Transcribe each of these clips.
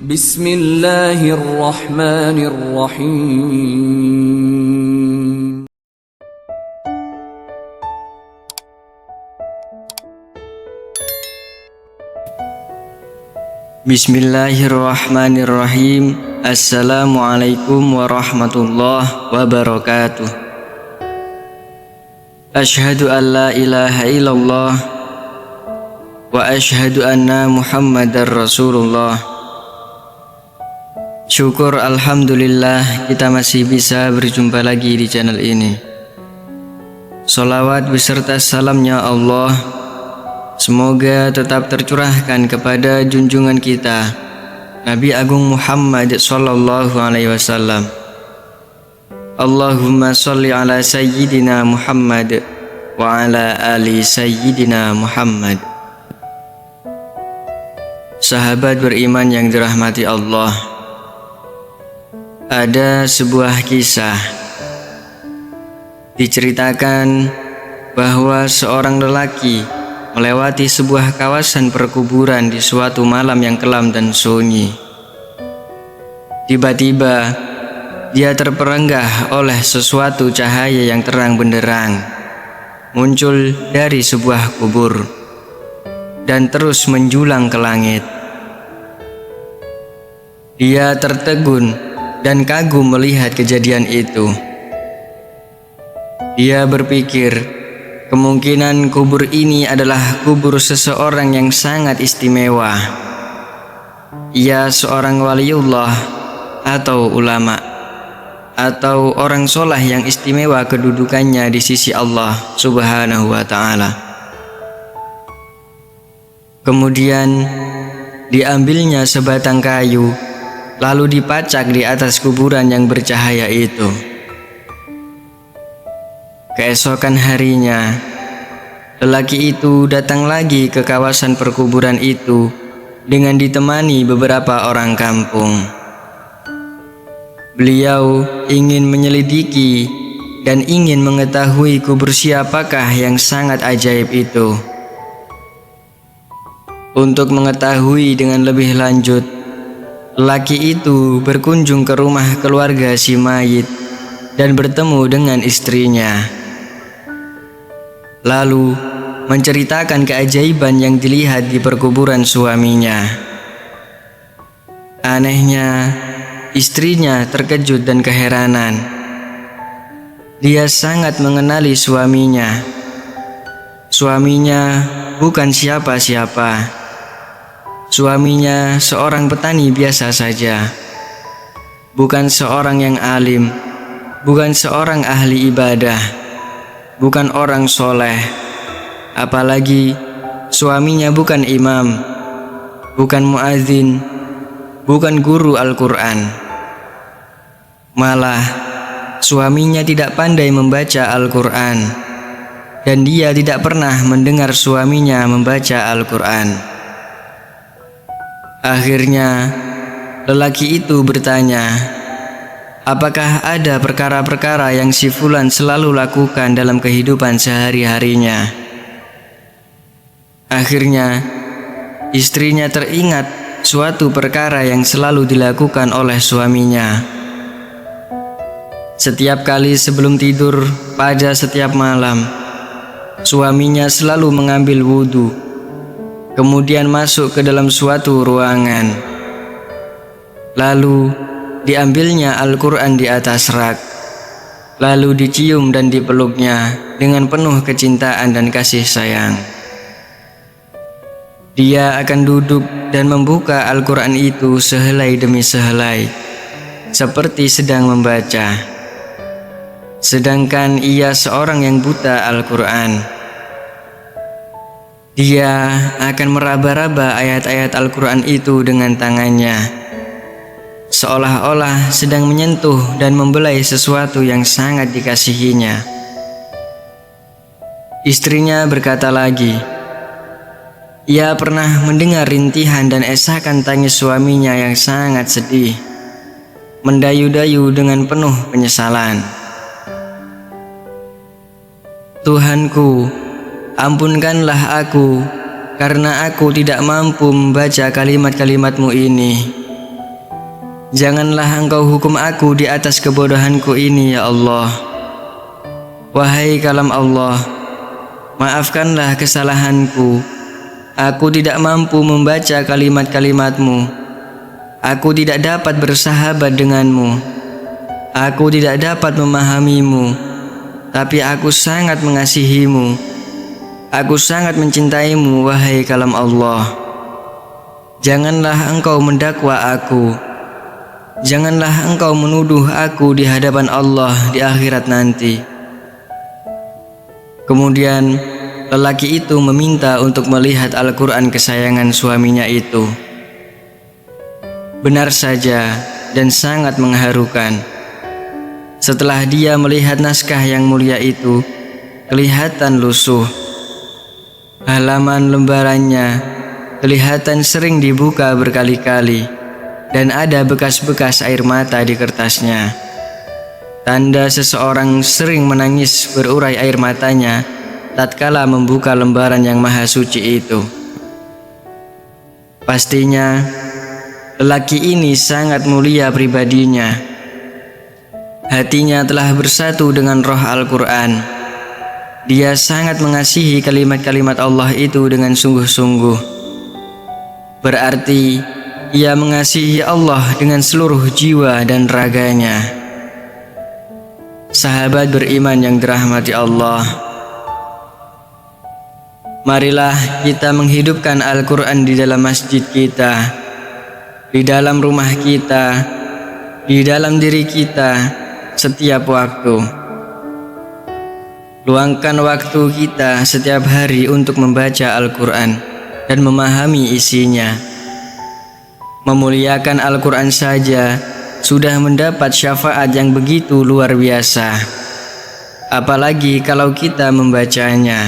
Bismillahirrahmanirrahim. Bismillahirrahmanirrahim. Assalamualaikum warahmatullahi wabarakatuh. Asyhadu an la ilaha illallah wa asyhadu anna Muhammadar Rasulullah. Syukur alhamdulillah kita masih bisa berjumpa lagi di channel ini. Salawat beserta salamnya Allah semoga tetap tercurahkan kepada junjungan kita Nabi Agung Muhammad sallallahu alaihi wasallam. Allahumma sholli ala sayyidina Muhammad wa ala ali sayyidina Muhammad. Sahabat beriman yang dirahmati Allah, ada sebuah kisah diceritakan bahwa seorang lelaki melewati sebuah kawasan perkuburan di suatu malam yang kelam dan sunyi. Tiba-tiba dia terperenggah oleh sesuatu cahaya yang terang benderang muncul dari sebuah kubur dan terus menjulang ke langit. Dia tertegun dan kagum melihat kejadian itu. Dia berpikir, kemungkinan kubur ini adalah kubur seseorang yang sangat istimewa. Ia seorang waliullah atau ulama atau orang soleh yang istimewa kedudukannya di sisi Allah Subhanahu wa ta'ala. Kemudian diambilnya sebatang kayu lalu dipacak di atas kuburan yang bercahaya itu. Keesokan harinya, lelaki itu datang lagi ke kawasan perkuburan itu dengan ditemani beberapa orang kampung. Beliau ingin menyelidiki dan ingin mengetahui kubur siapakah yang sangat ajaib itu. Untuk mengetahui dengan lebih lanjut, lelaki itu berkunjung ke rumah keluarga si mayit dan bertemu dengan istrinya. Lalu menceritakan keajaiban yang dilihat di perkuburan suaminya. Anehnya, istrinya terkejut dan keheranan. Dia sangat mengenali suaminya. Suaminya bukan siapa-siapa. Suaminya seorang petani biasa saja, bukan seorang yang alim, bukan seorang ahli ibadah, bukan orang soleh, apalagi suaminya bukan imam, bukan muadzin, bukan guru Al-Quran. Malah suaminya tidak pandai membaca Al-Quran, dan dia tidak pernah mendengar suaminya membaca Al-Quran. Akhirnya lelaki itu bertanya, apakah ada perkara-perkara yang si fulan selalu lakukan dalam kehidupan sehari-harinya? Akhirnya istrinya teringat suatu perkara yang selalu dilakukan oleh suaminya. Setiap kali sebelum tidur pada setiap malam, suaminya selalu mengambil wudhu, kemudian masuk ke dalam suatu ruangan. Lalu diambilnya Al-Quran di atas rak, lalu dicium dan dipeluknya dengan penuh kecintaan dan kasih sayang. Dia akan duduk dan membuka Al-Quran itu sehelai demi sehelai, seperti sedang membaca. Sedangkan ia seorang yang buta Al-Quran. Dia akan meraba-raba ayat-ayat Al-Quran itu dengan tangannya, seolah-olah sedang menyentuh dan membelai sesuatu yang sangat dikasihinya. Istrinya berkata lagi, ia pernah mendengar rintihan dan esakan tangis suaminya yang sangat sedih, mendayu-dayu dengan penuh penyesalan. Tuhanku, ampunkanlah aku karena aku tidak mampu membaca kalimat-kalimat-Mu ini. Janganlah Engkau hukum aku di atas kebodohanku ini, ya Allah. Wahai kalam Allah, maafkanlah kesalahanku. Aku tidak mampu membaca kalimat-kalimat-Mu. Aku tidak dapat bersahabat denganmu. Aku tidak dapat memahamimu. Tapi aku sangat mengasihimu. Aku sangat mencintaimu, wahai kalam Allah. Janganlah Engkau mendakwa aku. Janganlah Engkau menuduh aku di hadapan Allah di akhirat nanti. Kemudian lelaki itu meminta untuk melihat Al-Quran kesayangan suaminya itu. Benar saja dan sangat mengharukan. Setelah dia melihat naskah yang mulia itu, kelihatan lusuh. Halaman lembarannya kelihatan sering dibuka berkali-kali. Dan ada bekas-bekas air mata di kertasnya. Tanda seseorang sering menangis berurai air matanya tatkala membuka lembaran yang maha suci itu. Pastinya lelaki ini sangat mulia pribadinya. Hatinya telah bersatu dengan roh Al-Quran. Dia sangat mengasihi kalimat-kalimat Allah itu dengan sungguh-sungguh. Berarti ia mengasihi Allah dengan seluruh jiwa dan raganya. Sahabat beriman yang dirahmati Allah, marilah kita menghidupkan Al-Quran di dalam masjid kita, di dalam rumah kita, di dalam diri kita setiap waktu. Luangkan waktu kita setiap hari untuk membaca Al-Quran dan memahami isinya. Memuliakan Al-Quran saja sudah mendapat syafaat yang begitu luar biasa. Apalagi kalau kita membacanya,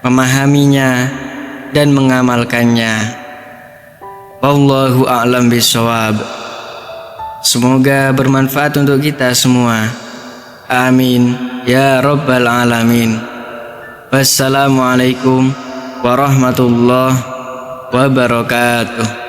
memahaminya, dan mengamalkannya. Wallahu a'lam bishawab. Semoga bermanfaat untuk kita semua. Amin ya rabbal alamin. Wassalamualaikum warahmatullahi wabarakatuh.